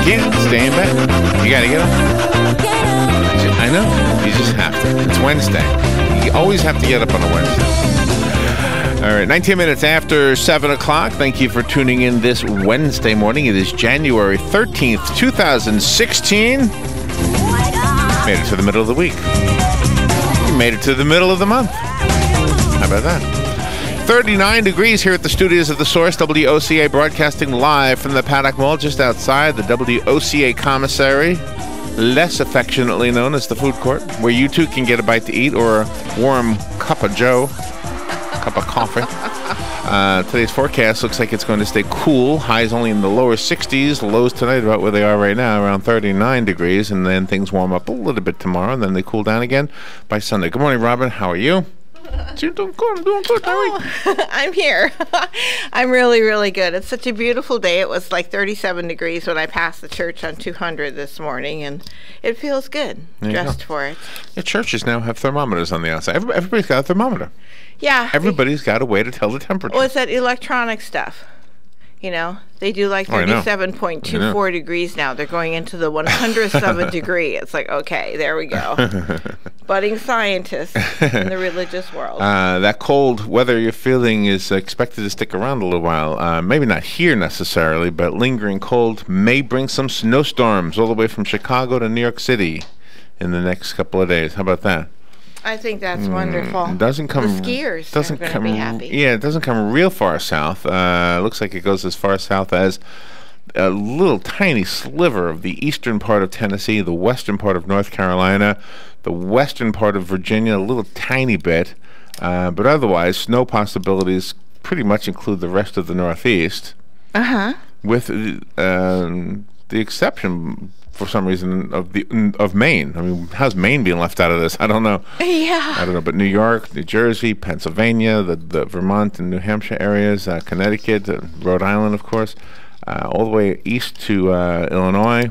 can't stay in bed. You got to get up. I know. You just have to. It's Wednesday. You always have to get up on a Wednesday. All right, 19 minutes after 7 o'clock. Thank you for tuning in this Wednesday morning. It is January 13th, 2016. Made it to the middle of the week. You made it to the middle of the month. How about that? 39 degrees here at the studios of The Source, WOCA, broadcasting live from the Paddock Mall just outside the WOCA commissary, less affectionately known as the food court, where you too can get a bite to eat or a warm cup of joe, cup of coffee. Today's forecast looks like it's going to stay cool. Highs only in the lower 60s. Lows tonight about where they are right now, around 39 degrees. And then things warm up a little bit tomorrow, and then they cool down again by Sunday. Good morning, Robin. How are you? You're doing good. I'm doing good. I'm here. I'm really, really good. It's such a beautiful day. It was like 37 degrees when I passed the church on 200 this morning, and it feels good dressed for it. Yeah, churches now have thermometers on the outside. Everybody's got a thermometer. Yeah. Everybody's got a way to tell the temperature. Well, it's that electronic stuff. You know, they do like 37.24 degrees now. They're going into the 100th of a degree. It's like, okay, there we go. Budding scientists in the religious world. That cold weather you're feeling is expected to stick around a little while. Maybe not here necessarily, but lingering cold may bring some snowstorms all the way from Chicago to New York City in the next couple of days. How about that? I think that's wonderful. Doesn't come. The skiers are going to be happy. Yeah, it doesn't come real far south. Looks like it goes as far south as a little tiny sliver of the eastern part of Tennessee, the western part of North Carolina, the western part of Virginia, a little tiny bit. But otherwise, snow possibilities pretty much include the rest of the Northeast. With the exception, for some reason, of Maine. I mean, how's Maine being left out of this? I don't know. Yeah. I don't know, but New York, New Jersey, Pennsylvania, the Vermont and New Hampshire areas, Connecticut, Rhode Island, of course, all the way east to Illinois,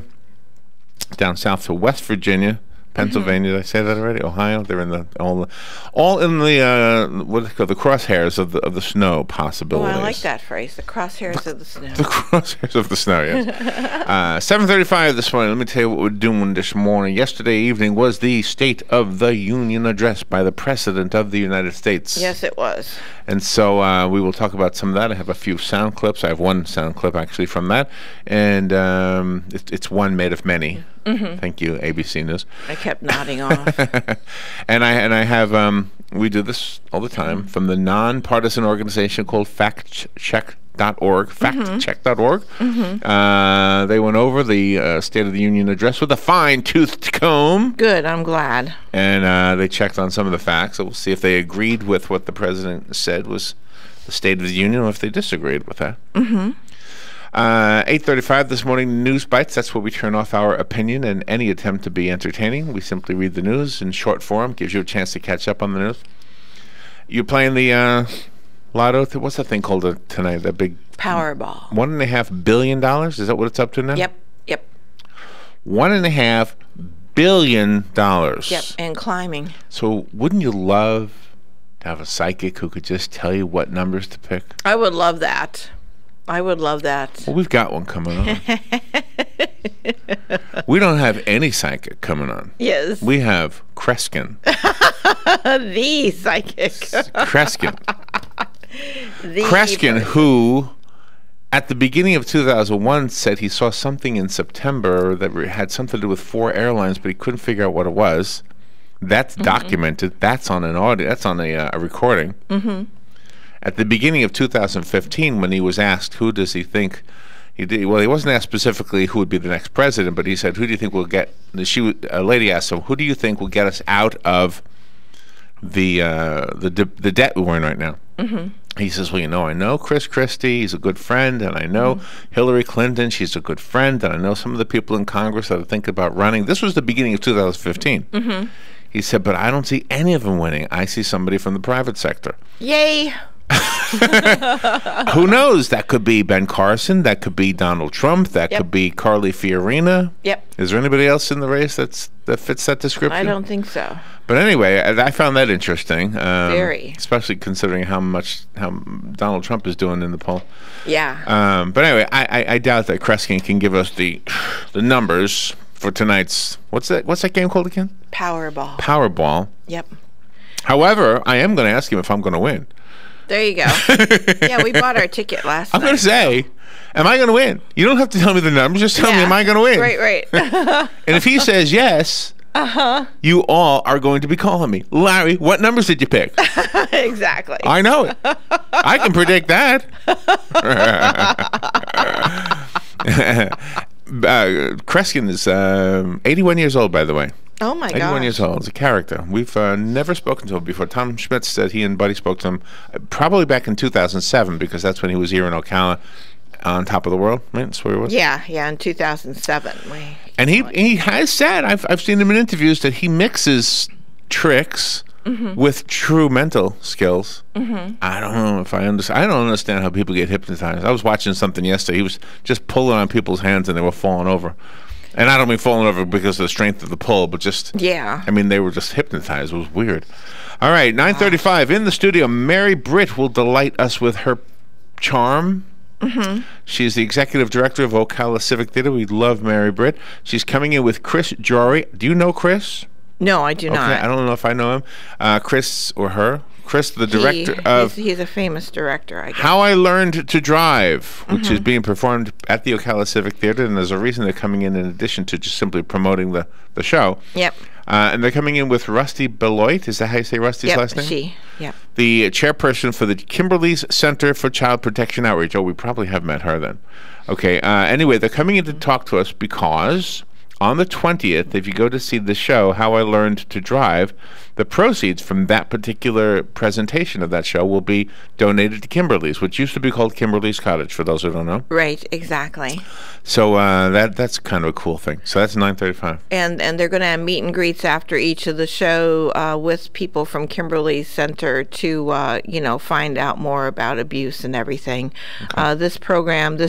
down south to West Virginia, Pennsylvania. Did I say that already? Ohio. They're in the all in the what do they call the crosshairs of the snow possibilities. Oh, I like that phrase. The crosshairs of the snow. The crosshairs of the snow. Yes. 7:35 this morning. Let me tell you what we're doing this morning. Yesterday evening was the State of the Union address by the President of the United States. Yes, it was. And so we will talk about some of that. I have a few sound clips. I have one sound clip actually from that, and it's one made of many. Thank you, ABC News. I kept nodding off. and I have we do this all the time from the nonpartisan organization called factcheck.org. Factcheck.org. They went over the State of the Union address with a fine-toothed comb. Good, I'm glad. And they checked on some of the facts. So we'll see if they agreed with what the president said was the State of the Union, or if they disagreed with that. 8:35 this morning, News Bites. That's where we turn off our opinion and any attempt to be entertaining. We simply read the news in short form. Gives you a chance to catch up on the news. You playing the lotto? What's that thing called tonight? That big Powerball. $1.5 billion? Is that what it's up to now? Yep. $1.5 billion. Yep, and climbing. So wouldn't you love to have a psychic who could just tell you what numbers to pick? I would love that. Well, we've got one coming on. We don't have any psychic coming on. Yes. We have Kreskin. The psychic. Kreskin. Kreskin, who at the beginning of 2001 said he saw something in September that had something to do with 4 airlines, but he couldn't figure out what it was. That's documented. That's on an audio. That's on a recording. At the beginning of 2015, when he was asked who does he think, he wasn't asked specifically who would be the next president, but he said, who do you think will get, a lady asked him, who do you think will get us out of the debt we're in right now? He says, well, I know Chris Christie, he's a good friend, and I know Hillary Clinton, she's a good friend, and I know some of the people in Congress that are thinking about running. This was the beginning of 2015. He said, but I don't see any of them winning. I see somebody from the private sector. Yay. Who knows? That could be Ben Carson. That could be Donald Trump. That could be Carly Fiorina. Is there anybody else in the race that fits that description? I don't think so. But anyway, I found that interesting. Very. Especially considering how Donald Trump is doing in the poll. Yeah. But anyway, I doubt that Kreskin can give us the the numbers for tonight's, what's that game called again? Powerball. Powerball. Yep. However, I am going to ask him if I'm going to win. There you go. Yeah, we bought our ticket last night. I'm going to say, am I going to win? You don't have to tell me the numbers. Just tell me, am I going to win? Right. And if he says yes, you all are going to be calling me. Larry, what numbers did you pick? Exactly. I know it. I can predict that. Kreskin is 81 years old, by the way. Oh, my God. 81 years old. He's a character. We've never spoken to him before. Tom Schmitz said he and Buddy spoke to him probably back in 2007, because that's when he was here in Ocala on Top of the World, right? That's where he was? Yeah, in 2007. And he has said, I've seen him in interviews, that he mixes tricks with true mental skills. I don't know if I understand. I don't understand how people get hypnotized. I was watching something yesterday. He was just pulling on people's hands and they were falling over. And I don't mean falling over because of the strength of the pull, but just, I mean, they were just hypnotized. It was weird. All right, 9:35 in the studio. Mary Britt will delight us with her charm. She's the executive director of Ocala Civic Theater. We love Mary Britt. She's coming in with Chris Jory. Do you know Chris? No, I do not. I don't know if I know him. Chris or her. Chris, the director of... He's a famous director, I guess. How I Learned to Drive, which is being performed at the Ocala Civic Theater, and there's a reason they're coming in addition to just simply promoting the show. Yep. And they're coming in with Rusty Beloit. Is that how you say Rusty's last name? Yep. The chairperson for the Kimberly's Center for Child Protection Outreach. Oh, we probably have met her then. Okay. Anyway, they're coming in to talk to us because on the 20th, if you go to see the show, How I Learned to Drive, the proceeds from that particular presentation of that show will be donated to Kimberly's, which used to be called Kimberly's Cottage, for those who don't know. Right, exactly. So that's kind of a cool thing. So that's 9:35. And they're going to have meet and greets after each of the show with people from Kimberly's Center to, find out more about abuse and everything. Okay. This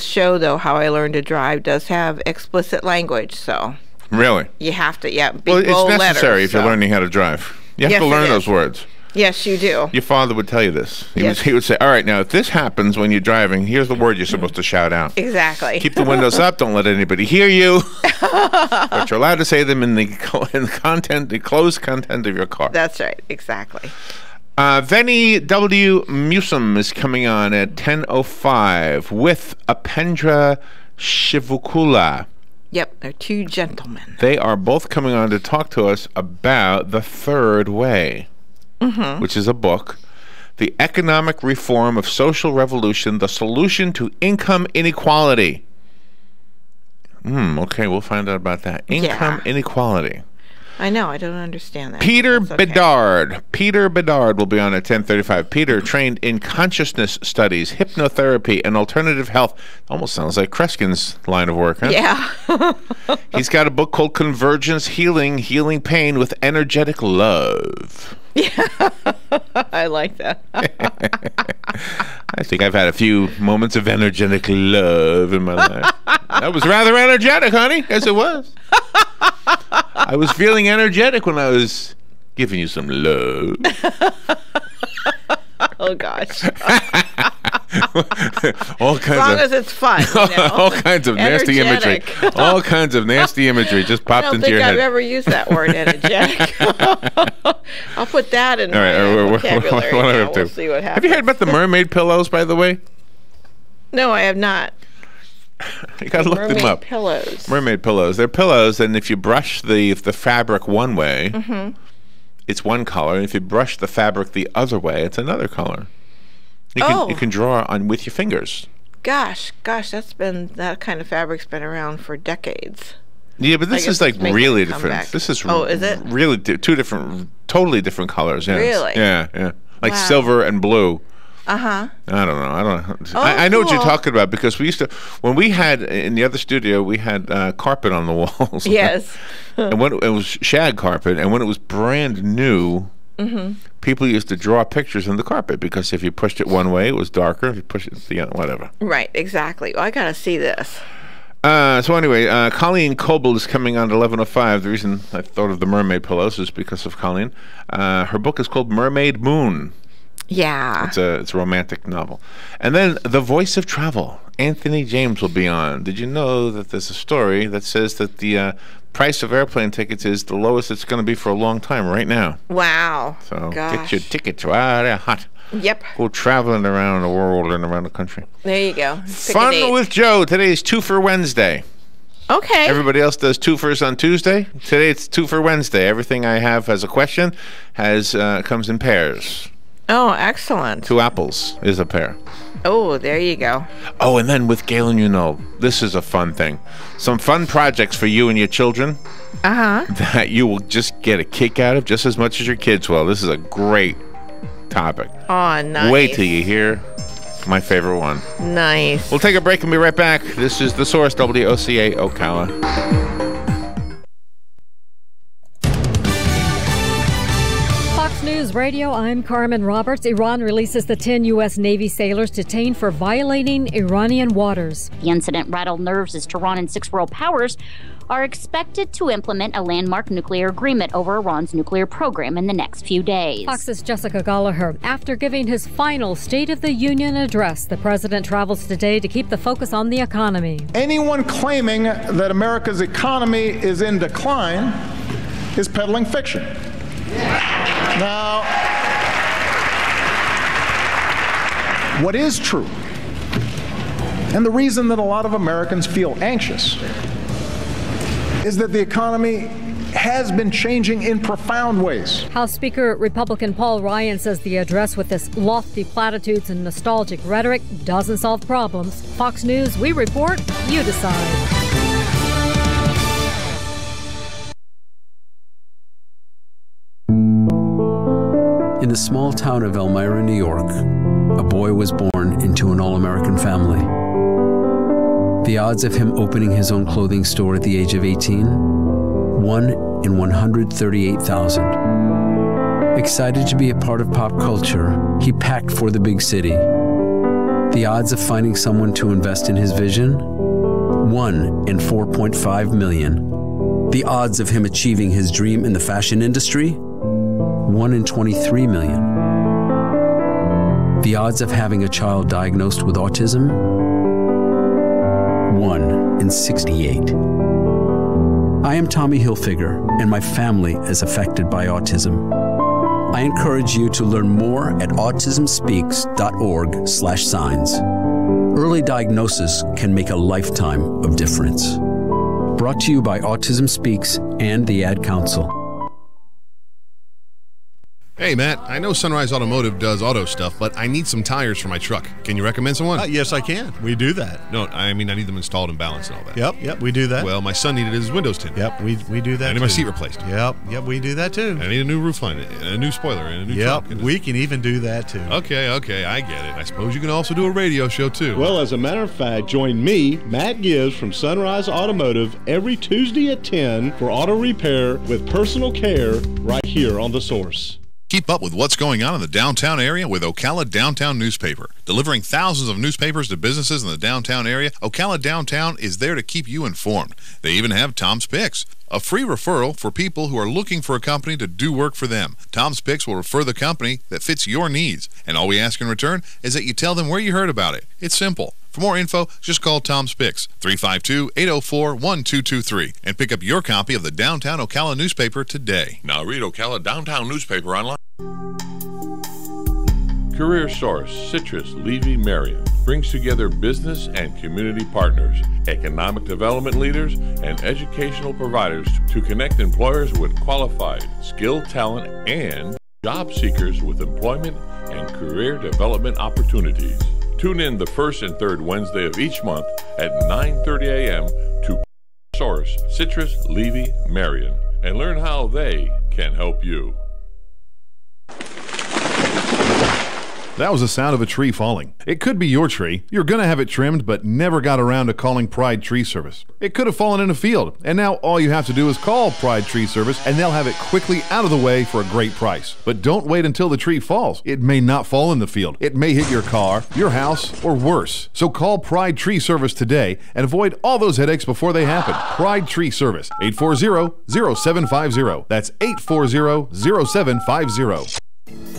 show, though, How I Learned to Drive, does have explicit language, so... Really? You have to, Well, it's necessary if you're learning how to drive. You have to learn those words. Yes, you do. Your father would tell you this. He would say, all right, now, if this happens when you're driving, here's the word you're supposed to shout out. Exactly. Keep the windows up. Don't let anybody hear you. But you're allowed to say them in the closed content of your car. That's right. Exactly. Venny W. Musum is coming on at 10:05 with Apendra Shivukula. Yep, they're two gentlemen. They are both coming on to talk to us about The Third Way, which is a book, The Economic Reform of Social Revolution, The Solution to Income Inequality. Okay, we'll find out about that. Income inequality. I know, I don't understand that. Peter Bedard. Peter Bedard will be on at 10:35. Peter trained in consciousness studies, hypnotherapy, and alternative health. Almost sounds like Kreskin's line of work, huh? Yeah. He's got a book called Convergence Healing, Healing Pain with Energetic Love. Yeah, I like that. I think I've had a few moments of energetic love in my life. That was rather energetic, honey. Yes, it was. I was feeling energetic when I was giving you some love. Oh, gosh. All kinds as long as it's fun. All kinds of nasty imagery. All kinds of nasty imagery just popped into your head. I don't think I've ever used that word, energetic. I'll put that in my vocabulary. We'll see what happens. Have you heard about the mermaid pillows, by the way? No, I have not. You gotta look them up. Mermaid pillows. They're pillows, and if you brush the fabric one way, it's one color. And if you brush the fabric the other way, it's another color. You can draw on with your fingers. Gosh, that kind of fabric's been around for decades. Yeah, but this is like really different. This is is it? Really two different, totally different colors. Yes. Really? Yeah. Like silver and blue. I don't know. I know what you're talking about, because we used to, when we had in the other studio, we had carpet on the walls. Yes. And when it was shag carpet, and when it was brand new, people used to draw pictures on the carpet, because if you pushed it one way, it was darker. If you pushed it the other, whatever. Right. Exactly. Well, I gotta see this. So anyway, Colleen Coble is coming on at 11:05. The reason I thought of the mermaid pillows is because of Colleen. Her book is called Mermaid Moon. Yeah. It's a romantic novel. And then The Voice of Travel. Anthony James will be on. Did you know that there's a story that says that the price of airplane tickets is the lowest it's going to be for a long time right now? Wow. So get your tickets while they're hot. Yep. Go traveling around the world and around the country. There you go. Fun with Joe. Today is 2 for Wednesday. Okay. Everybody else does 2 first on Tuesday. Today it's 2 for Wednesday. Everything I have as a question comes in pairs. Oh, excellent. 2 apples is a pair. Oh, there you go. Oh, and then with Galen, this is a fun thing. Some fun projects for you and your children that you will just get a kick out of just as much as your kids will. This is a great topic. Oh, nice. Wait till you hear my favorite one. Nice. We'll take a break and be right back. This is The Source, WOCA Ocala. News Radio, I'm Carmen Roberts. Iran releases the 10 U.S. Navy sailors detained for violating Iranian waters. The incident rattled nerves as Tehran and 6 world powers are expected to implement a landmark nuclear agreement over Iran's nuclear program in the next few days. Fox's Jessica Gallagher. After giving his final State of the Union address, the president travels today to keep the focus on the economy. Anyone claiming that America's economy is in decline is peddling fiction. Now, what is true, and the reason that a lot of Americans feel anxious, is that the economy has been changing in profound ways. House Speaker Republican Paul Ryan says the address with its lofty platitudes and nostalgic rhetoric doesn't solve problems. Fox News, we report, you decide. In the small town of Elmira, New York, a boy was born into an all-American family. The odds of him opening his own clothing store at the age of 18? 1 in 138,000. Excited to be a part of pop culture, he packed for the big city. The odds of finding someone to invest in his vision? 1 in 4.5 million. The odds of him achieving his dream in the fashion industry? 1 in 23 million. The odds of having a child diagnosed with autism? 1 in 68. I am Tommy Hilfiger, and my family is affected by autism. I encourage you to learn more at autismspeaks.org/signs. Early diagnosis can make a lifetime of difference. Brought to you by Autism Speaks and the Ad Council. Hey, Matt, I know Sunrise Automotive does auto stuff, but I need some tires for my truck. Can you recommend someone? Yes, I can. We do that. No, I mean I need them installed and balanced and all that. Yep, we do that. Well, my son needed his windows tinted. Yep, we do that. I need my seat replaced. Yep, we do that too. I need a new roof line, and a new spoiler, and a new trunk. Yep, we can even do that too. Okay, I get it. I suppose you can also do a radio show too. Well, as a matter of fact, join me, Matt Gibbs from Sunrise Automotive, every Tuesday at 10 for auto repair with personal care right here on The Source. Keep up with what's going on in the downtown area with Ocala Downtown Newspaper. Delivering thousands of newspapers to businesses in the downtown area, Ocala Downtown is there to keep you informed. They even have Tom's Picks, a free referral for people who are looking for a company to do work for them. Tom's Picks will refer the company that fits your needs, and all we ask in return is that you tell them where you heard about it. It's simple. For more info, just call Tom's Picks, 352-804-1223, and pick up your copy of the Downtown Ocala newspaper today. Now read Ocala Downtown newspaper online. Career Source, Citrus, Levy, Marion brings together business and community partners, economic development leaders, and educational providers to connect employers with qualified, skilled talent and job seekers with employment and career development opportunities. Tune in the first and third Wednesday of each month at 9:30 a.m. to Source, Citrus, Levy, Marion, and learn how they can help you. That was the sound of a tree falling. It could be your tree. You're going to have it trimmed, but never got around to calling Pride Tree Service. It could have fallen in a field, and now all you have to do is call Pride Tree Service, and they'll have it quickly out of the way for a great price. But don't wait until the tree falls. It may not fall in the field. It may hit your car, your house, or worse. So call Pride Tree Service today and avoid all those headaches before they happen. Pride Tree Service, 840-0750. That's 840-0750.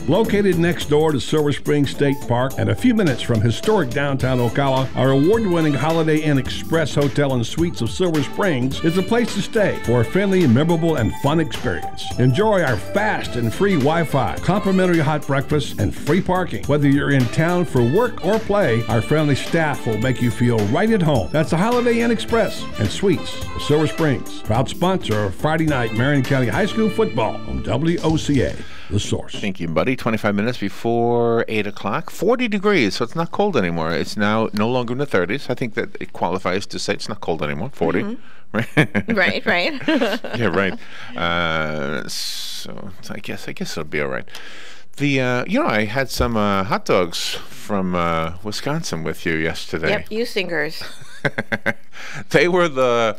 Located next door to Silver Spring State Park and a few minutes from historic downtown Ocala, our award-winning Holiday Inn Express Hotel and Suites of Silver Springs is a place to stay for a friendly, memorable, and fun experience. Enjoy our fast and free Wi-Fi, complimentary hot breakfast, and free parking. Whether you're in town for work or play, our friendly staff will make you feel right at home. That's the Holiday Inn Express and Suites of Silver Springs, proud sponsor of Friday night Marion County High School football on WOCA, The Source. Thank you, buddy. 25 minutes before 8 o'clock. 40 degrees, so it's not cold anymore. It's now no longer in the 30s. I think that it qualifies to say it's not cold anymore. 40. Mm-hmm. Right. Yeah, right. So I guess it'll be all right. I had some hot dogs from Wisconsin with you yesterday. Yep, you singers. They were the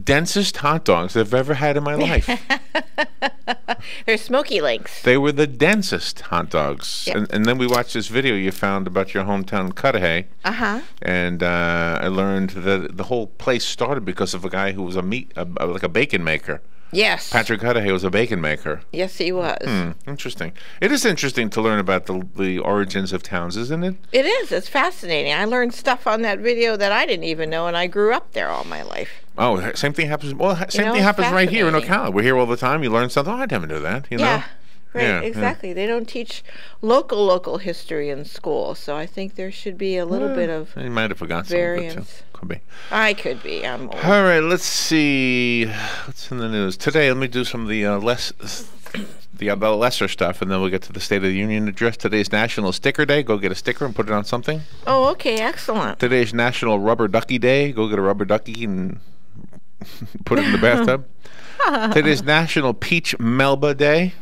densest hot dogs I've ever had in my life. They're smoky links. They were the densest hot dogs. Yep. And then we watched this video you found about your hometown Cudahy. Uh-huh. And I learned that the whole place started because of a guy who was like a bacon maker. Yes. Patrick Cudahy was a bacon maker. Yes, he was. Interesting. It is interesting to learn about the origins of towns, isn't it? It is. It's fascinating. I learned stuff on that video that I didn't even know, and I grew up there all my life. Oh, same thing happens. Well, same thing happens right here in Ocala. We're here all the time. You learn something. Oh, I never knew that. You know? Right, yeah, exactly. Yeah. They don't teach local history in school, so I think there should be a little bit of you might have forgotten variance. Some of it too. Could be. I could be. I'm old. All right, let's see what's in the news today. Let me do some of the lesser stuff, and then we'll get to the State of the Union address. Today's National Sticker Day. Go get a sticker and put it on something. Oh, okay, excellent. Today's National Rubber Ducky Day. Go get a rubber ducky and put it in the bathtub. Today's National Peach Melba Day.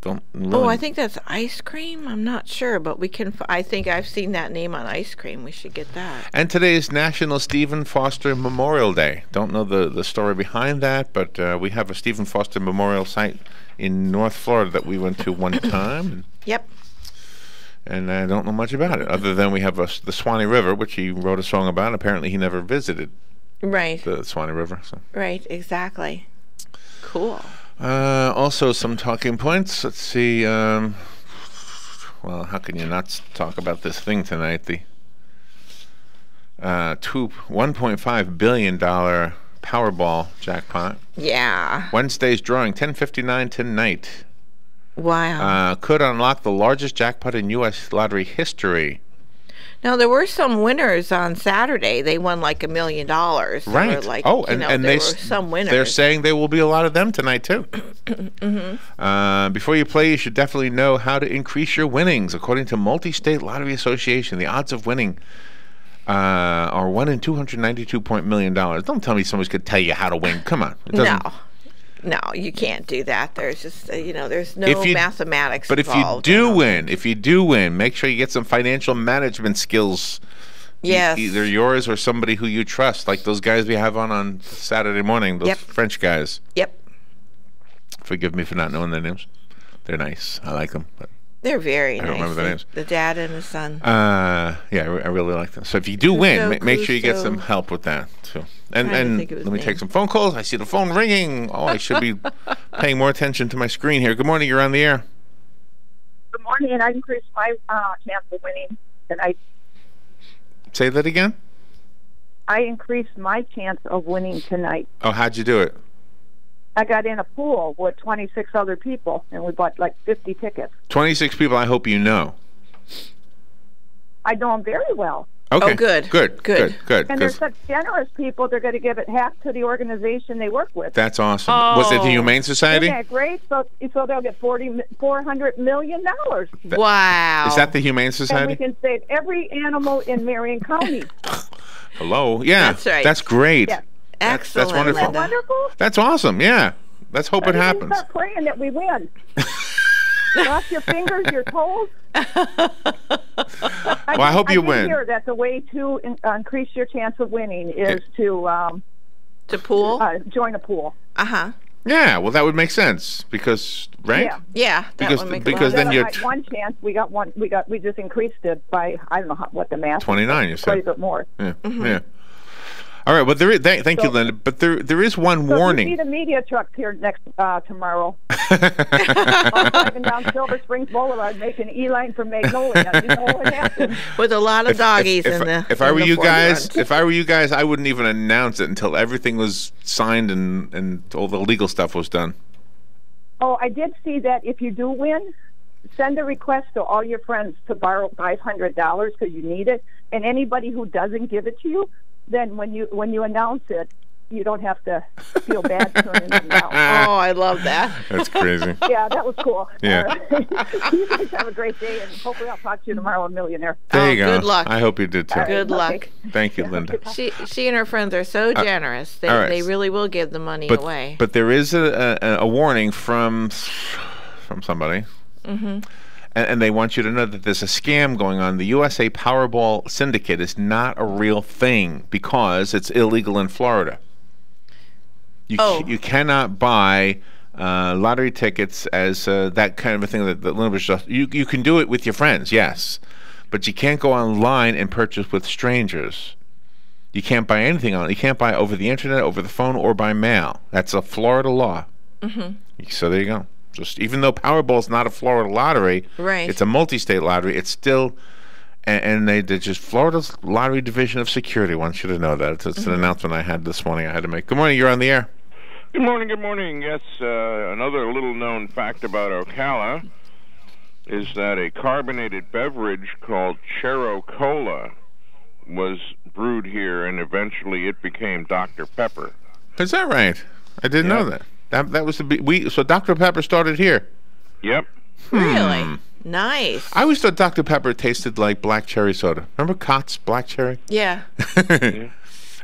I think that's ice cream. I'm not sure, but we can. I think I've seen that name on ice cream. We should get that. And today is National Stephen Foster Memorial Day. Don't know the story behind that, but we have a Stephen Foster Memorial site in North Florida that we went to one time. Yep. And I don't know much about it, other than we have the Swanee River, which he wrote a song about. Apparently, he never visited. Right. The Swanee River. So. Right. Exactly. Cool. Also, some talking points. Let's see. Well, how can you not talk about this thing tonight? The $1.5 billion Powerball jackpot. Yeah. Wednesday's drawing, 10:59 tonight. Wow. Could unlock the largest jackpot in U.S. lottery history. Now, there were some winners on Saturday. They won like $1 million. Right. And there were some winners. They're saying there will be a lot of them tonight, too. Mm-hmm. Before you play, you should definitely know how to increase your winnings. According to Multi-State Lottery Association, the odds of winning are 1 in $292 million. Don't tell me somebody's going to tell you how to win. Come on. No, you can't do that. There's just, there's no mathematics But involved. if you do win, make sure you get some financial management skills. Yes. Either yours or somebody who you trust, like those guys we have on Saturday morning, those French guys. Yep. Forgive me for not knowing their names. They're nice. I like them. But they're very nice. I don't remember their names. The dad and the son. I really like them. So if you do win, make sure you get some help with that, too. And let me take some phone calls. I see the phone ringing. Oh, I should be paying more attention to my screen here. Good morning. You're on the air. Good morning. I increased my chance of winning tonight. Say that again? I increased my chance of winning tonight. Oh, how'd you do it? I got in a pool with 26 other people, and we bought like 50 tickets. 26 people I hope you know. I know them very well. Okay. Oh, good. And they're such generous people, they're going to give it half to the organization they work with. That's awesome. Was it the Humane Society? Isn't that great? So they'll get $400 million. Wow. Is that the Humane Society? And we can save every animal in Marion County. Hello? Yeah. That's right. That's great. Yeah. Excellent. That's wonderful. Isn't that wonderful? That's awesome. Yeah. Let's hope it happens. Start praying that we win. Cross your fingers, your toes. I hope you win. Hear that the way to increase your chance of winning is to pool, join a pool. Yeah, well, that would make sense because, right? Yeah. Because then you one chance. We just increased it by I don't know what the math. 29. You said quite a bit more. Yeah. Mm-hmm. Yeah. All right. Well, thank you, Linda. But there is one warning. If you see the media truck here tomorrow, I'm driving down Silver Springs Boulevard, making an E-line from Magnolia. You know what happened? With a lot of doggies in the. If I were you guys, I wouldn't even announce it until everything was signed and all the legal stuff was done. Oh, I did see that. If you do win, send a request to all your friends to borrow $500 because you need it. And anybody who doesn't give it to you, then when you announce it, you don't have to feel bad turning them down. Oh, I love that. That's crazy. Yeah, that was cool. Yeah. You guys have a great day, and hopefully I'll talk to you tomorrow on Millionaire. There you go. Good luck. I hope you did too. Right, Good luck. okay. Thank you, Linda. She and her friends are so generous. They really will give the money away. But there is a warning from somebody. Mm-hmm. And they want you to know that there's a scam going on. The USA Powerball Syndicate is not a real thing because it's illegal in Florida. You cannot buy lottery tickets as that kind of a thing that Linda was just. You can do it with your friends, yes, but you can't go online and purchase with strangers. You can't buy anything on. You can't buy over the internet, over the phone, or by mail. That's a Florida law. Mm-hmm. So there you go. Just even though Powerball's not a Florida lottery, right? It's a multi-state lottery. It's still, and they're just Florida's Lottery Division of Security wants you to know that. It's an announcement I had this morning. I had to make. Good morning. You're on the air. Good morning. Good morning. Yes, another little-known fact about Ocala is that a carbonated beverage called Chero Cola was brewed here, and eventually it became Dr. Pepper. Is that right? I didn't know that. That was so Dr. Pepper started here. Yep. Really? Nice. I always thought Dr. Pepper tasted like black cherry soda. Remember Cott's Black Cherry? Yeah. All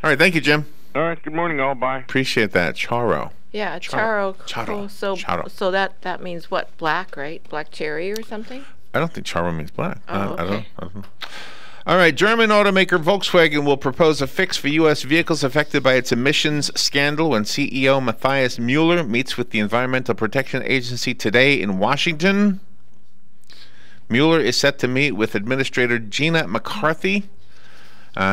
right, thank you, Jim. All right, good morning, all. Bye. Appreciate that. Charo. Yeah, Charo. Charo. So that means what? Black, right? Black cherry or something? I don't think Charo means black. Oh, okay. I don't know. All right, German automaker Volkswagen will propose a fix for U.S. vehicles affected by its emissions scandal when CEO Matthias Mueller meets with the Environmental Protection Agency today in Washington. Mueller is set to meet with Administrator Gina McCarthy.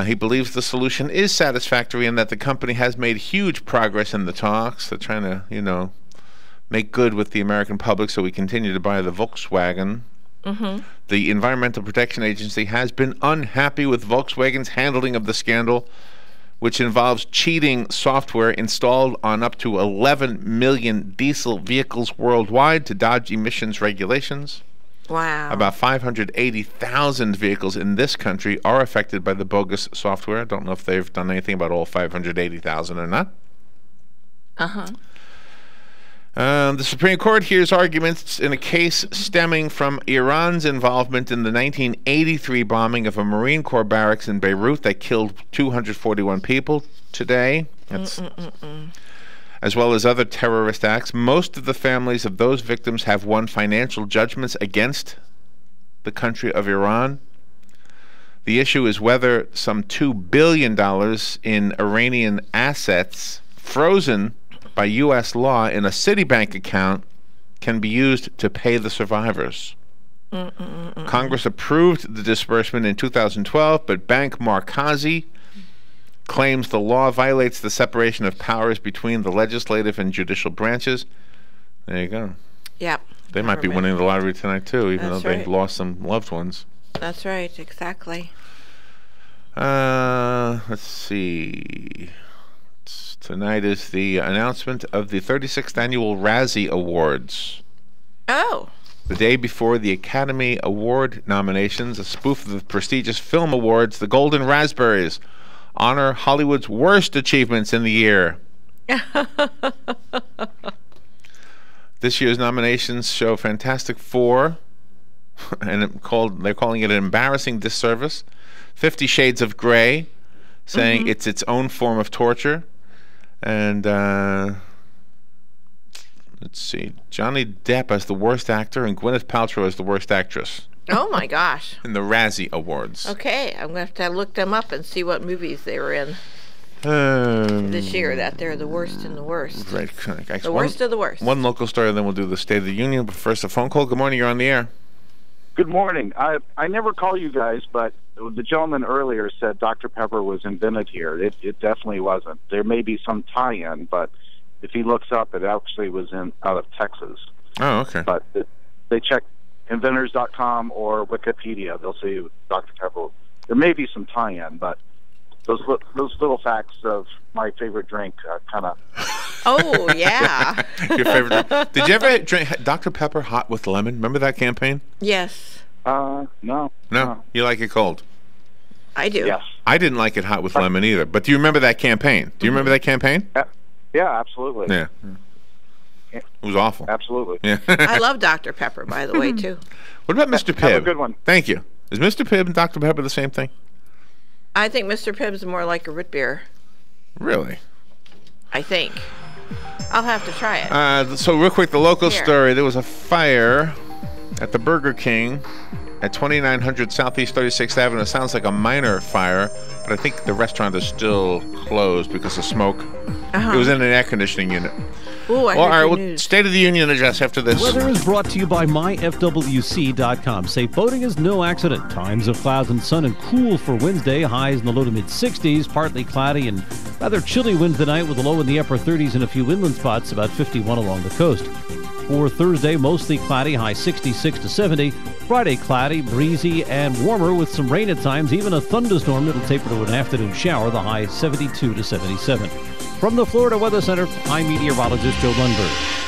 He believes the solution is satisfactory and that the company has made huge progress in the talks. They're trying to, make good with the American public so we continue to buy the Volkswagen. Mm-hmm. The Environmental Protection Agency has been unhappy with Volkswagen's handling of the scandal, which involves cheating software installed on up to 11 million diesel vehicles worldwide to dodge emissions regulations. Wow. About 580,000 vehicles in this country are affected by the bogus software. I don't know if they've done anything about all 580,000 or not. Uh-huh. The Supreme Court hears arguments in a case stemming from Iran's involvement in the 1983 bombing of a Marine Corps barracks in Beirut that killed 241 people today. As well as other terrorist acts. Most of the families of those victims have won financial judgments against the country of Iran. The issue is whether some $2 billion in Iranian assets frozen by U.S. law in a Citibank account can be used to pay the survivors. Congress approved the disbursement in 2012, but Bank Markazi claims the law violates the separation of powers between the legislative and judicial branches. There you go. Yep. They might be winning the lottery tonight, too, even though they lost some loved ones. That's right, exactly. Let's see. Tonight is the announcement of the 36th Annual Razzie Awards. Oh. The day before the Academy Award nominations, a spoof of the prestigious film awards, the Golden Raspberries, honor Hollywood's worst achievements in the year. This year's nominations show Fantastic Four, and they're calling it an embarrassing disservice. 50 Shades of Grey, saying it's its own form of torture. And let's see, Johnny Depp as the worst actor and Gwyneth Paltrow as the worst actress. Oh my gosh. In the Razzie Awards. Okay, I'm going to have to look them up and see what movies they were in this year, that they're the worst and the worst. Right. The worst of the worst. One local story, then we'll do the State of the Union. But first, a phone call. Good morning, you're on the air. Good morning. I never call you guys, but the gentleman earlier said Dr. Pepper was invented here. It definitely wasn't. There may be some tie-in, but if he looks up, it actually was out of Texas. Oh, okay. But they check inventors.com or Wikipedia. They'll see Dr. Pepper. There may be some tie-in, but those little facts of my favorite drink kind of... Oh, yeah. Your favorite drink. Did you ever drink Dr. Pepper hot with lemon? Remember that campaign? Yes. No. No? You like it cold? I do. Yes. I didn't like it hot with lemon either. But do you remember that campaign? Do you remember that campaign? Yeah, absolutely. Yeah. It was awful. Absolutely. Yeah. I love Dr. Pepper, by the way, too. What about Mr. Pibb? Have a good one. Thank you. Is Mr. Pibb and Dr. Pepper the same thing? I think Mr. Pibb's more like a root beer. Really? I think. I'll have to try it. So real quick, the local story. There was a fire at the Burger King at 2900 Southeast 36th Avenue. It sounds like a minor fire, but I think the restaurant is still closed because of smoke. It was in an air conditioning unit. Ooh, I heard good news. State of the Union address after this. Weather is brought to you by myfwc.com. Safe boating is no accident. Times of clouds and sun and cool for Wednesday. Highs in the low to mid 60s. Partly cloudy and rather chilly winds tonight with a low in the upper 30s and a few inland spots, about 51 along the coast. For Thursday, mostly cloudy, high 66 to 70. Friday, cloudy, breezy, and warmer with some rain at times. Even a thunderstorm that'll taper to an afternoon shower. The high 72 to 77. From the Florida Weather Center, I'm meteorologist Joe Lundberg.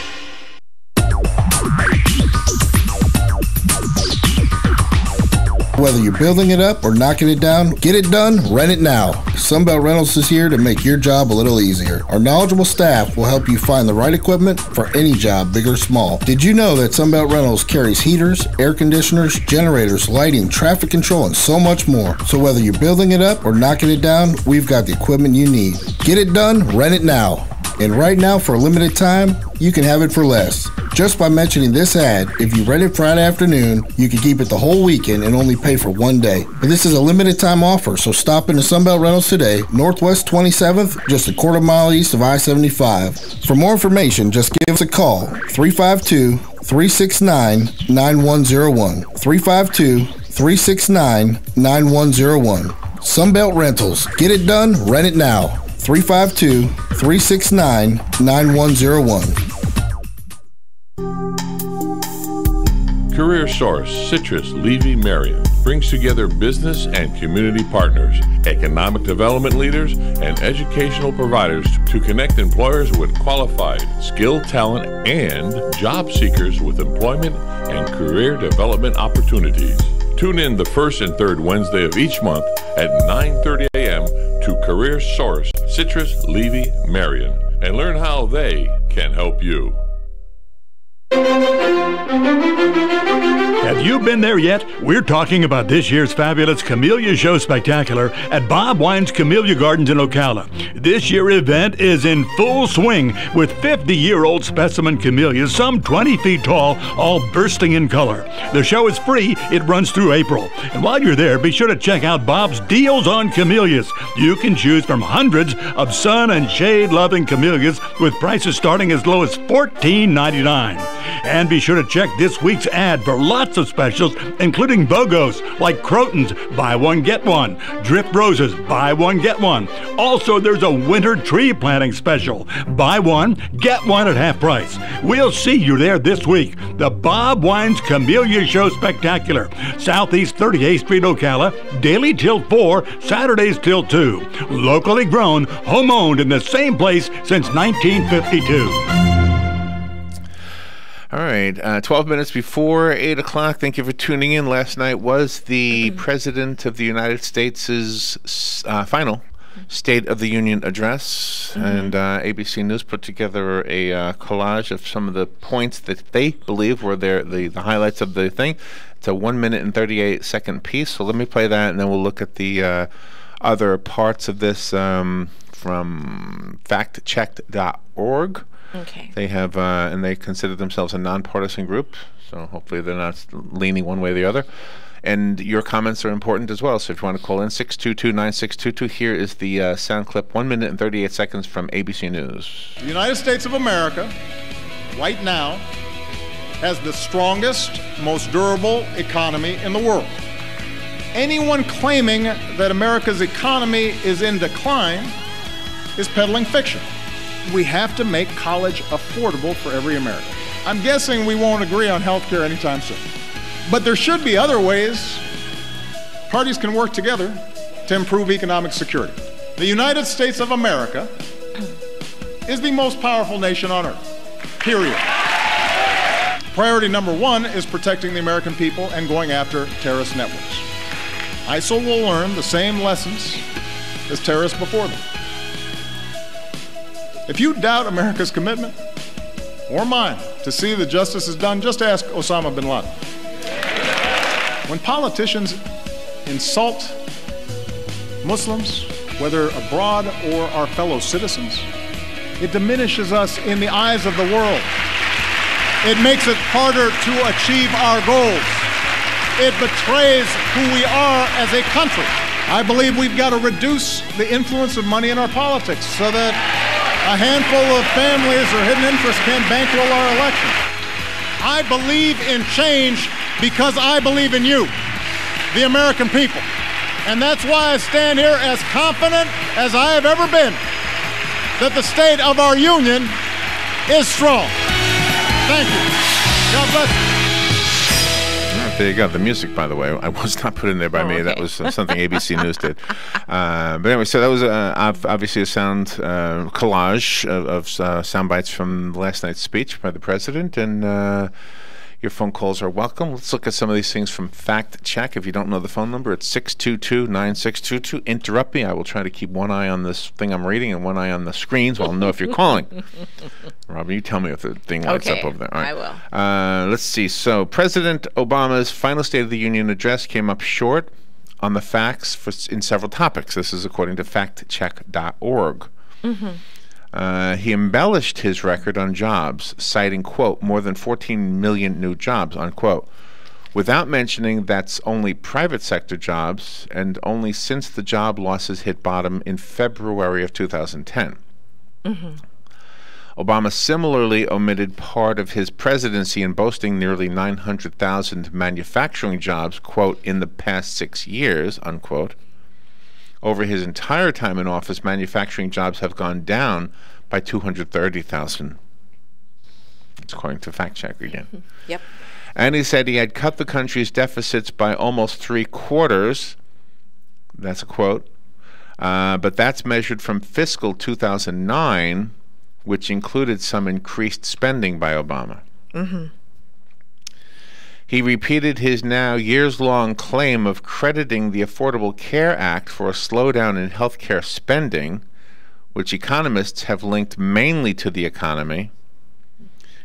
Whether you're building it up or knocking it down, get it done, rent it now. Sunbelt Rentals is here to make your job a little easier. Our knowledgeable staff will help you find the right equipment for any job, big or small. Did you know that Sunbelt Rentals carries heaters, air conditioners, generators, lighting, traffic control, and so much more? So whether you're building it up or knocking it down, we've got the equipment you need. Get it done, rent it now. And right now, for a limited time, you can have it for less. Just by mentioning this ad, if you rent it Friday afternoon, you can keep it the whole weekend and only pay for one day. But this is a limited time offer, so stop into Sunbelt Rentals today, Northwest 27th, just a quarter mile east of I-75. For more information, just give us a call, 352-369-9101. 352-369-9101. Sunbelt Rentals. Get it done, rent it now. 352-369-9101. Career Source Citrus Levy Marion brings together business and community partners, economic development leaders, and educational providers to connect employers with qualified, skilled talent and job seekers with employment and career development opportunities. Tune in the first and third Wednesday of each month at 9:30 a.m. to Career Source Citrus Levy Marion and learn how they can help you. Have you been there yet? We're talking about this year's fabulous Camellia Show Spectacular at Bob Wine's Camellia Gardens in Ocala. This year's event is in full swing with 50-year-old specimen camellias, some 20 feet tall, all bursting in color. The show is free. It runs through April. And while you're there, be sure to check out Bob's Deals on Camellias. You can choose from hundreds of sun and shade-loving camellias with prices starting as low as $14.99. And be sure to check this week's ad for lots of specials, including BOGOs like Crotons, buy one, get one. Drift Roses, buy one, get one. Also, there's a winter tree planting special. Buy one, get one at half price. We'll see you there this week. The Bob Wine's Camellia Show Spectacular. Southeast 38th Street, Ocala. Daily till 4, Saturdays till 2. Locally grown, home-owned in the same place since 1952. All right, 12 minutes before 8 o'clock. Thank you for tuning in. Last night was the President of the United States' final State of the Union address, and ABC News put together a collage of some of the points that they believe were the highlights of the thing. It's a 1 minute and 38-second piece, so let me play that, and then we'll look at the other parts of this from factchecked.org. Okay. They have, and they consider themselves a nonpartisan group, so hopefully they're not leaning one way or the other. And your comments are important as well, so if you want to call in, 622-9622. Here is the sound clip, 1 minute and 38 seconds from ABC News. The United States of America, right now, has the strongest, most durable economy in the world. Anyone claiming that America's economy is in decline is peddling fiction. We have to make college affordable for every American. I'm guessing we won't agree on health care anytime soon. But there should be other ways parties can work together to improve economic security. The United States of America is the most powerful nation on earth, period. Priority number one is protecting the American people and going after terrorist networks. ISIL will learn the same lessons as terrorists before them. If you doubt America's commitment, or mine, to see that justice is done, just ask Osama bin Laden. When politicians insult Muslims, whether abroad or our fellow citizens, it diminishes us in the eyes of the world. It makes it harder to achieve our goals. It betrays who we are as a country. I believe we've got to reduce the influence of money in our politics so that a handful of families or hidden interests can't bankroll our election. I believe in change because I believe in you, the American people. And that's why I stand here as confident as I have ever been that the state of our union is strong. Thank you. God bless you. There you go. The music, by the way, I was not put in there by me. Okay. That was something ABC News did. But anyway, so that was obviously a sound collage of sound bites from last night's speech by the president. And your phone calls are welcome. Let's look at some of these things from Fact Check. If you don't know the phone number, it's 622-9622. Interrupt me. I will try to keep one eye on this thing I'm reading and one eye on the screen, so I'll know if you're calling. Robin, you tell me if the thing lights up over there. All right. I will. Let's see. So President Obama's final State of the Union address came up short on the facts in several topics. This is according to factcheck.org. Mm-hmm. He embellished his record on jobs, citing, quote, more than 14 million new jobs, unquote, without mentioning that's only private sector jobs and only since the job losses hit bottom in February of 2010. Mm-hmm. Obama similarly omitted part of his presidency in boasting nearly 900,000 manufacturing jobs, quote, in the past 6 years, unquote. Over his entire time in office, manufacturing jobs have gone down by 230,000. That's according to Fact Check again. Yep. And he said he had cut the country's deficits by almost 3/4. That's a quote. But that's measured from fiscal 2009, which included some increased spending by Obama. Mm-hmm. He repeated his now years-long claim of crediting the Affordable Care Act for a slowdown in health care spending, which economists have linked mainly to the economy.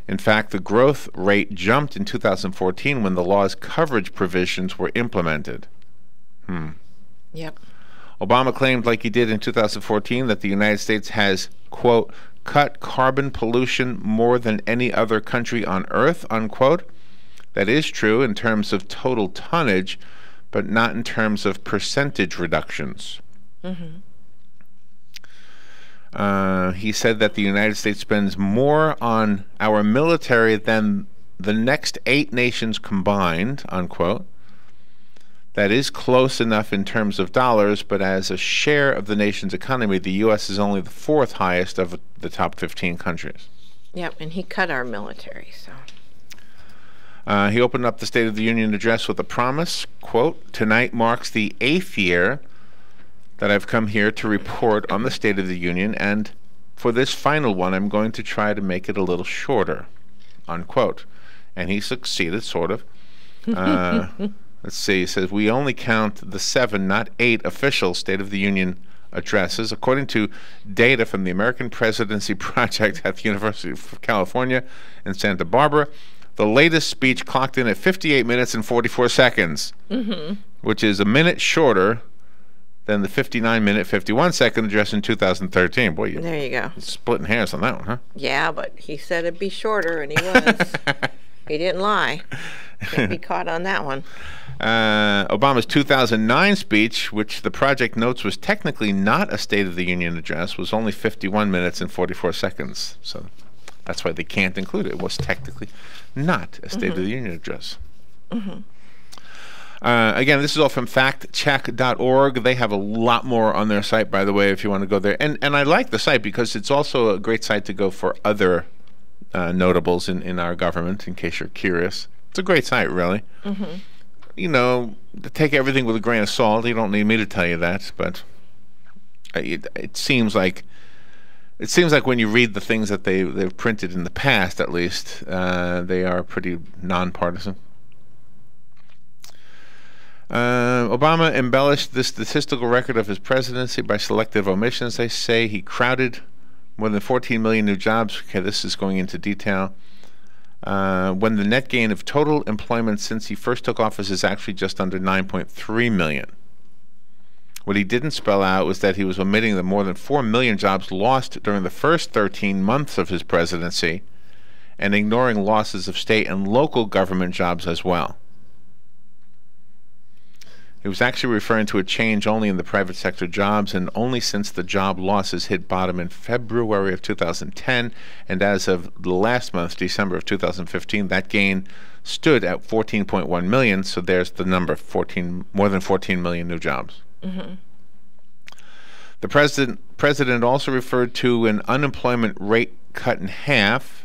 In fact, the growth rate jumped in 2014 when the law's coverage provisions were implemented. Yep. Obama claimed, like he did in 2014, that the United States has, quote, cut carbon pollution more than any other country on earth, unquote. That is true in terms of total tonnage, but not in terms of percentage reductions. Mm-hmm. He said that the United States spends more on our military than the next 8 nations combined, unquote. That is close enough in terms of dollars, but as a share of the nation's economy, the U.S. is only the 4th highest of the top 15 countries. Yep, and he cut our military, so... He opened up the State of the Union address with a promise, quote, tonight marks the 8th year that I've come here to report on the State of the Union, and for this final one, I'm going to try to make it a little shorter, unquote. And he succeeded, sort of. Let's see, he says, we only count the 7, not 8 official State of the Union addresses. According to data from the American Presidency Project at the University of California in Santa Barbara, the latest speech clocked in at 58 minutes and 44 seconds, which is a minute shorter than the 59-minute, 51-second address in 2013. Boy, there you go. Splitting hairs on that one, huh? Yeah, but he said it'd be shorter, and he was. He didn't lie. Can't be caught on that one. Obama's 2009 speech, which the project notes was technically not a State of the Union address, was only 51 minutes and 44 seconds. So that's why they can't include it. It was technically not a State of the Union address. Again, this is all from factcheck.org. They have a lot more on their site, by the way, if you want to go there. And I like the site because it's also a great site to go for other notables in our government, in case you're curious. It's a great site, really. Mm-hmm. You know, take everything with a grain of salt. You don't need me to tell you that, but it seems like when you read the things that they've printed in the past, at least, they are pretty nonpartisan. Obama embellished the statistical record of his presidency by selective omissions. They say he crowded more than 14 million new jobs. Okay, this is going into detail. When the net gain of total employment since he first took office is actually just under 9.3 million. What he didn't spell out was that he was omitting the more than 4 million jobs lost during the first 13 months of his presidency and ignoring losses of state and local government jobs as well. He was actually referring to a change only in the private sector jobs and only since the job losses hit bottom in February of 2010, and as of the last month, December of 2015, that gain stood at 14.1 million, so there's the number, more than 14 million new jobs. Mm-hmm. The president also referred to an unemployment rate cut in half.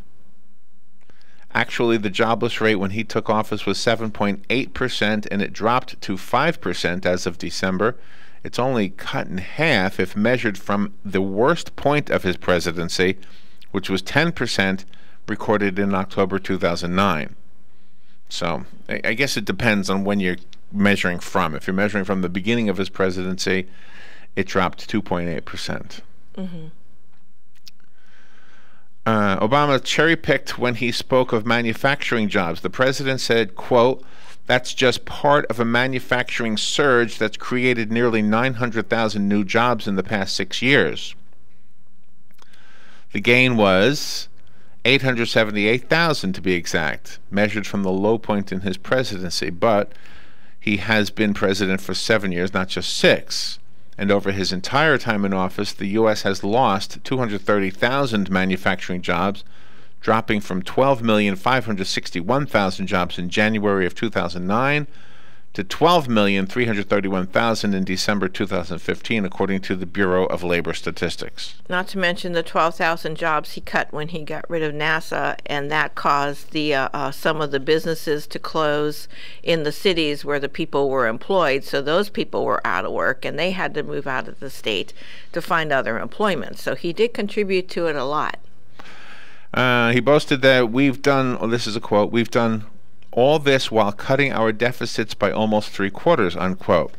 Actually, the jobless rate when he took office was 7.8%, and it dropped to 5% as of December. It's only cut in half if measured from the worst point of his presidency, which was 10%, recorded in October 2009. So I guess it depends on when you're measuring from. If you're measuring from the beginning of his presidency, it dropped 2.8%. Mm-hmm. Obama cherry-picked when he spoke of manufacturing jobs. The president said, quote, "That's just part of a manufacturing surge that's created nearly 900,000 new jobs in the past 6 years." The gain was 878,000 to be exact, measured from the low point in his presidency. But he has been president for 7 years, not just 6. And over his entire time in office, the U.S. has lost 230,000 manufacturing jobs, dropping from 12,561,000 jobs in January of 2009 to 12,331,000 in December 2015, according to the Bureau of Labor Statistics. Not to mention the 12,000 jobs he cut when he got rid of NASA, and that caused the some of the businesses to close in the cities where the people were employed. So those people were out of work, and they had to move out of the state to find other employment. So he did contribute to it a lot. He boasted that we've done, this is a quote, "we've done all this while cutting our deficits by almost 3/4, unquote.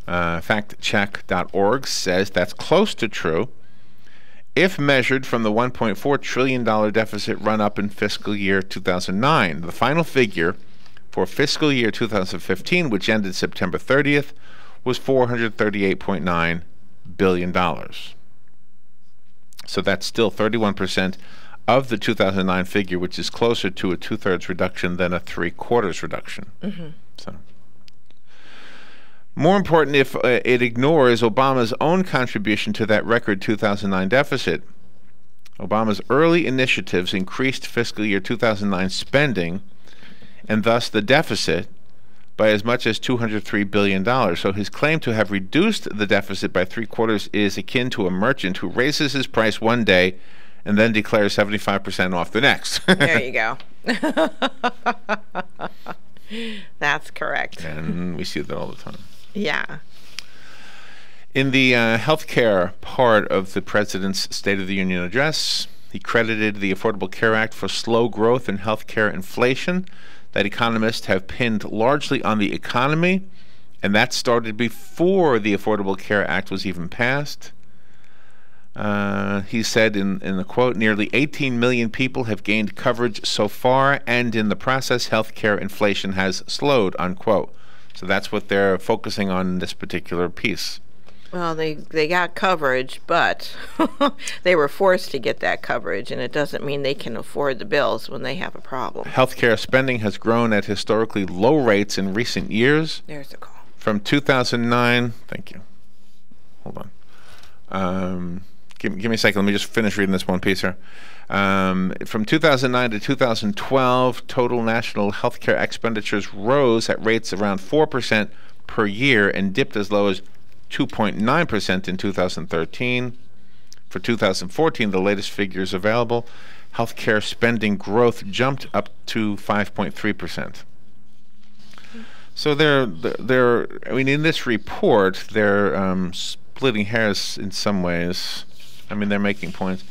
Factcheck.org says that's close to true if measured from the $1.4 trillion deficit run up in fiscal year 2009. The final figure for fiscal year 2015, which ended September 30th, was $438.9 billion. So that's still 31% of the 2009 figure, which is closer to a 2/3 reduction than a 3/4 reduction. Mm-hmm. So, more important, if it ignores Obama's own contribution to that record 2009 deficit. Obama's early initiatives increased fiscal year 2009 spending, and thus the deficit, by as much as $203 billion. So his claim to have reduced the deficit by 3/4 is akin to a merchant who raises his price one day and then declares 75% off the next. There you go. That's correct. And we see that all the time. Yeah. In the healthcare part of the president's State of the Union address, he credited the Affordable Care Act for slow growth in healthcare inflation that economists have pinned largely on the economy, and that started before the Affordable Care Act was even passed. He said in the quote, "Nearly 18 million people have gained coverage so far, and in the process, healthcare inflation has slowed," unquote. So that's what they're focusing on in this particular piece. Well, they got coverage, but they were forced to get that coverage, and it doesn't mean they can afford the bills when they have a problem. Healthcare spending has grown at historically low rates in recent years. There's a call. From 2009, thank you. Hold on. Give me a second. Let me just finish reading this one piece here. From 2009 to 2012, total national healthcare expenditures rose at rates around 4% per year and dipped as low as 2.9% in 2013. For 2014, the latest figures available, healthcare spending growth jumped up to 5.3%. So in this report, they're splitting hairs in some ways. I mean, they're making points.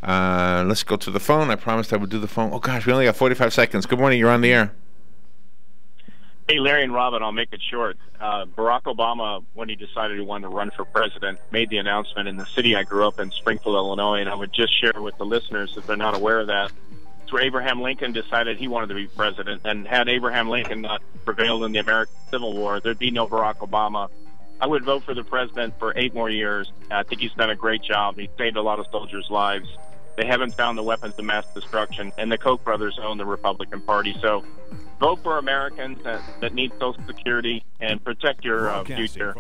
Let's go to the phone. I promised I would do the phone. Oh, gosh, we only got 45 seconds. Good morning. You're on the air. Hey, Larry and Robin, I'll make it short. Barack Obama, when he decided he wanted to run for president, made the announcement in the city I grew up in, Springfield, Illinois, and I would just share with the listeners, if they're not aware of that, it's where Abraham Lincoln decided he wanted to be president. And had Abraham Lincoln not prevailed in the American Civil War, there'd be no Barack Obama. I would vote for the president for 8 more years. I think he's done a great job. He saved a lot of soldiers' lives. They haven't found the weapons of mass destruction, and the Koch brothers own the Republican Party. So vote for Americans that need Social Security and protect your future.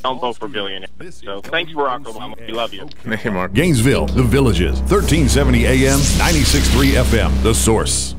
Don't vote for billionaires. So thanks, Barack Obama. We love you. Hey, Mark. Gainesville, The Villages, 1370 AM, 96.3 FM, The Source.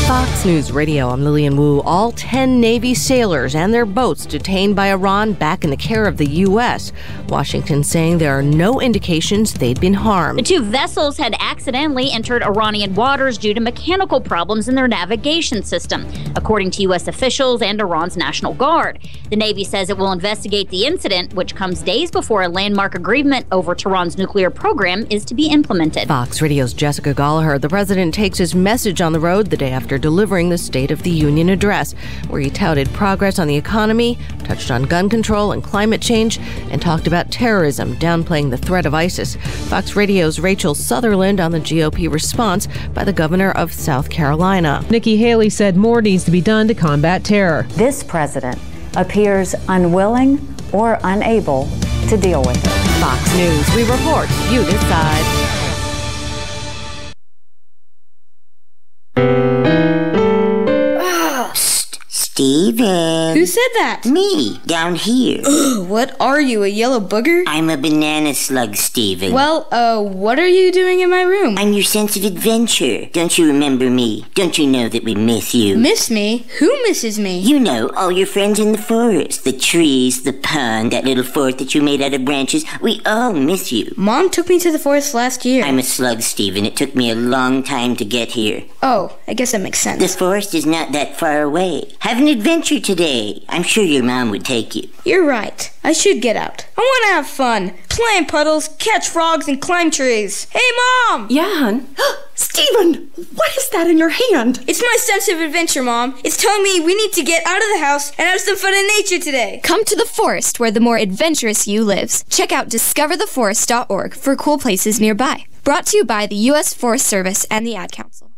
Fox News Radio, I'm Lillian Wu. All 10 Navy sailors and their boats detained by Iran back in the care of the U.S. Washington saying there are no indications they'd been harmed. The 2 vessels had accidentally entered Iranian waters due to mechanical problems in their navigation system, according to U.S. officials and Iran's National Guard. The Navy says it will investigate the incident, which comes days before a landmark agreement over Tehran's nuclear program is to be implemented. Fox Radio's Jessica Gallagher. The president takes his message on the road the day after delivering the State of the Union address, where he touted progress on the economy, touched on gun control and climate change, and talked about terrorism, downplaying the threat of ISIS. Fox Radio's Rachel Sutherland on the GOP response by the governor of South Carolina. Nikki Haley said more needs to be done to combat terror. This president appears unwilling or unable to deal with it. Fox News, we report, you decide. Steven. Who said that? Me, down here. Ugh, what are you, a yellow booger? I'm a banana slug, Steven. Well, what are you doing in my room? I'm your sense of adventure. Don't you remember me? Don't you know that we miss you? Miss me? Who misses me? You know, all your friends in the forest. The trees, the pond, that little fort that you made out of branches. We all miss you. Mom took me to the forest last year. I'm a slug, Steven. It took me a long time to get here. Oh, I guess that makes sense. The forest is not that far away. Have an adventure today. I'm sure your mom would take you. You're right. I should get out. I want to have fun. Play in puddles, catch frogs, and climb trees. Hey, Mom! Yeah, hon? Steven, what is that in your hand? It's my sense of adventure, Mom. It's telling me we need to get out of the house and have some fun in nature today. Come to the forest where the more adventurous you lives. Check out discovertheforest.org for cool places nearby. Brought to you by the U.S. Forest Service and the Ad Council.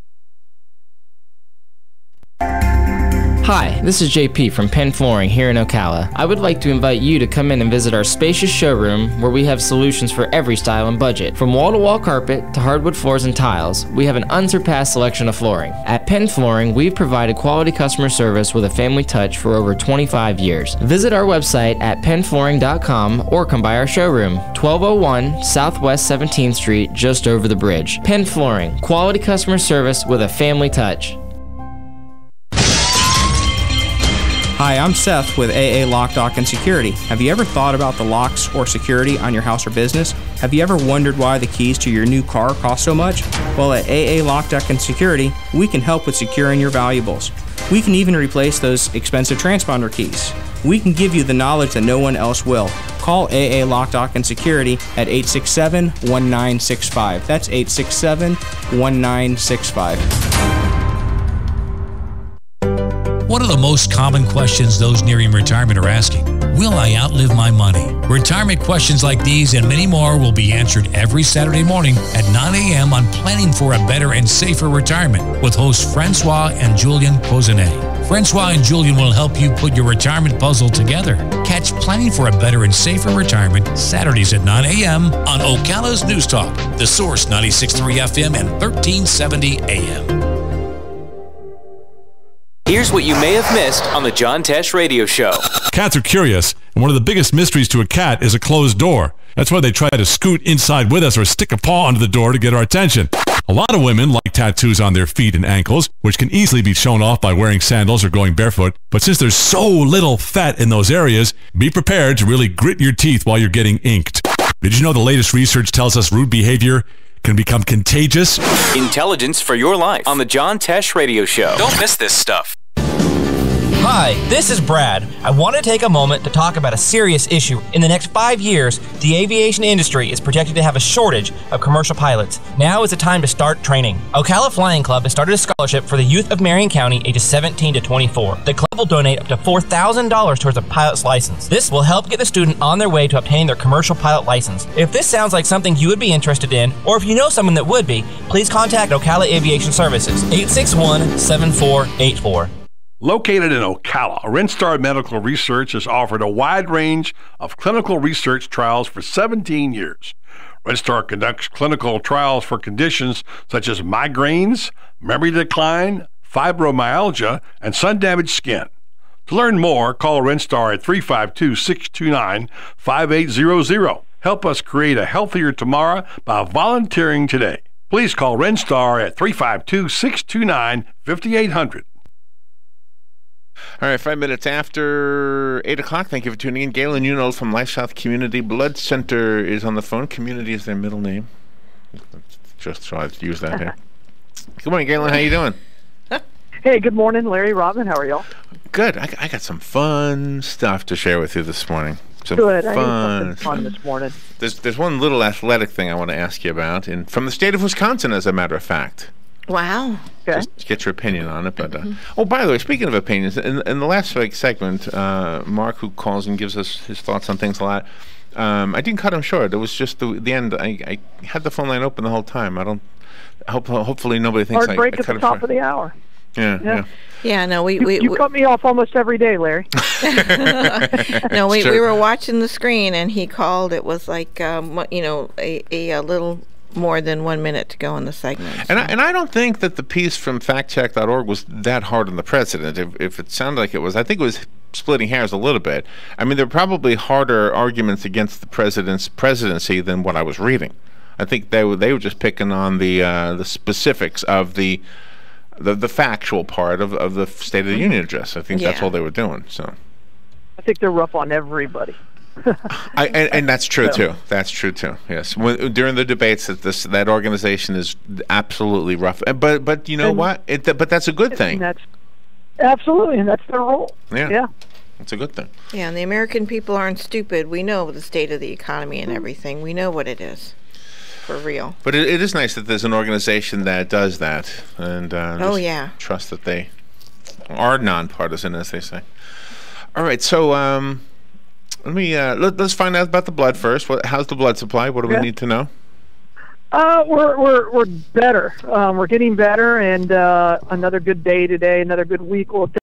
Hi, this is JP from Penn Flooring here in Ocala. I would like to invite you to come in and visit our spacious showroom where we have solutions for every style and budget. From wall-to-wall carpet to hardwood floors and tiles, we have an unsurpassed selection of flooring. At Penn Flooring, we've provided quality customer service with a family touch for over 25 years. Visit our website at pennflooring.com or come by our showroom, 1201 Southwest 17th Street, just over the bridge. Penn Flooring, quality customer service with a family touch. Hi, I'm Seth with AA Lock, Dock, and Security. Have you ever thought about the locks or security on your house or business? Have you ever wondered why the keys to your new car cost so much? Well, at AA Lock, Dock, and Security, we can help with securing your valuables. We can even replace those expensive transponder keys. We can give you the knowledge that no one else will. Call AA Lock, Dock, and Security at 867-1965. That's 867-1965. One of the most common questions those nearing retirement are asking, will I outlive my money? Retirement questions like these and many more will be answered every Saturday morning at 9 a.m. on Planning for a Better and Safer Retirement with hosts Francois and Julian Pozenet. Francois and Julian will help you put your retirement puzzle together. Catch Planning for a Better and Safer Retirement Saturdays at 9 a.m. on Ocala's News Talk, The Source 96.3 FM and 1370 AM. Here's what you may have missed on the John Tesh Radio Show. Cats are curious, and one of the biggest mysteries to a cat is a closed door. That's why they try to scoot inside with us or stick a paw under the door to get our attention. A lot of women like tattoos on their feet and ankles, which can easily be shown off by wearing sandals or going barefoot. But since there's so little fat in those areas, be prepared to really grit your teeth while you're getting inked. Did you know the latest research tells us rude behavior can become contagious? Intelligence for your life on the John Tesh Radio Show. Don't miss this stuff. Hi, this is Brad. I want to take a moment to talk about a serious issue. In the next 5 years, the aviation industry is projected to have a shortage of commercial pilots. Now is the time to start training. Ocala Flying Club has started a scholarship for the youth of Marion County ages 17 to 24. The club will donate up to $4,000 towards a pilot's license. This will help get the student on their way to obtaining their commercial pilot license. If this sounds like something you would be interested in, or if you know someone that would be, please contact Ocala Aviation Services, 861-7484. Located in Ocala, Renstar Medical Research has offered a wide range of clinical research trials for 17 years. Renstar conducts clinical trials for conditions such as migraines, memory decline, fibromyalgia, and sun-damaged skin. To learn more, call Renstar at 352-629-5800. Help us create a healthier tomorrow by volunteering today. Please call Renstar at 352-629-5800. All right, 5 minutes after 8 o'clock. Thank you for tuning in. Galen Unold from Life South Community Blood Center is on the phone. Community is their middle name. Just so I've used that here. Good morning, Galen. How you doing? Hey, good morning, Larry, Robin. How are y'all? Good. I got some fun stuff to share with you this morning. Some good. Fun. I need something fun this morning. There's one little athletic thing I want to ask you about, from the state of Wisconsin, as a matter of fact. Wow. Okay. Just get your opinion on it. But oh, by the way, speaking of opinions, in the last segment, Mark, who calls and gives us his thoughts on things a lot, I didn't cut him short. It was just the end. I had the phone line open the whole time. Hopefully nobody thinks hard break I at cut the him top short. of the hour. Yeah. Yeah, no, you cut me off almost every day, Larry. No, we were watching the screen, and he called. It was like a little more than 1 minute to go in the segment. So. And I don't think that the piece from factcheck.org was that hard on the president. If it sounded like it was, I think it was splitting hairs a little bit. I mean, there are probably harder arguments against the president's presidency than what I was reading. I think they were just picking on the specifics of the factual part of the State of the Union address. I think that's all they were doing. So I think they're rough on everybody. and that's true too. That's true too. Yes, during the debates, that organization is absolutely rough. But you know what? But that's a good thing. That's absolutely, and that's their role. Yeah, it's a good thing. Yeah, and the American people aren't stupid. We know the state of the economy and everything. We know what it is. For real. But it is nice that there's an organization that does that, and trust that they are nonpartisan, as they say. All right, so let's find out about the blood first. How's the blood supply? What do we need to know? We're better. We're getting better, and another good day today. Another good week will